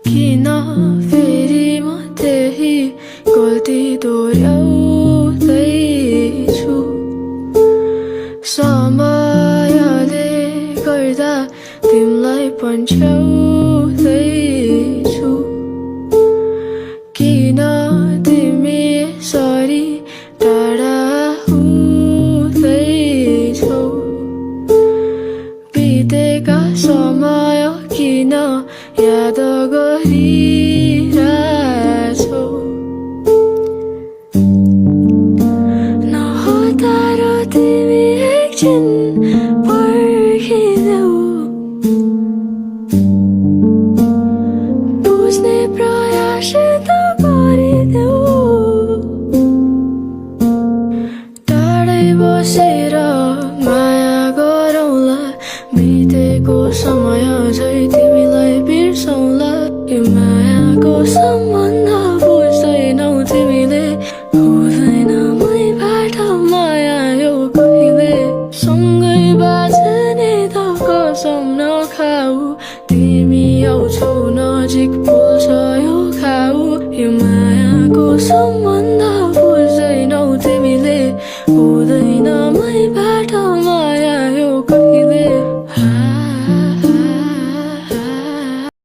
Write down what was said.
किन फेरि म त्यही गल्ती दोहोऱ्याउँदैछु समयले गर्दा तिमीलाई पन्छ्याउँदैछु किन तिमी यसरी टाढा हुँदैछौ बितेका समय किन याद गरिरहेछौ नहोता र तिमी एकछिन पर्खिदेऊ बुझ्ने प्रयास त गरिदेऊ टाढै बसेर माया गरौँला बितेको समय झै तिमीलाई बिर्सौँला यो मायाको सम्बन्ध बुझ्दैनौ तिमीले हुँदैन मैबाट माया यो कहिले सँगै बाँच्ने त कसम नखाऊ तिमी आउँछौ नजिक पोल्छ यो खाऊ यो मायाको सम्बन्ध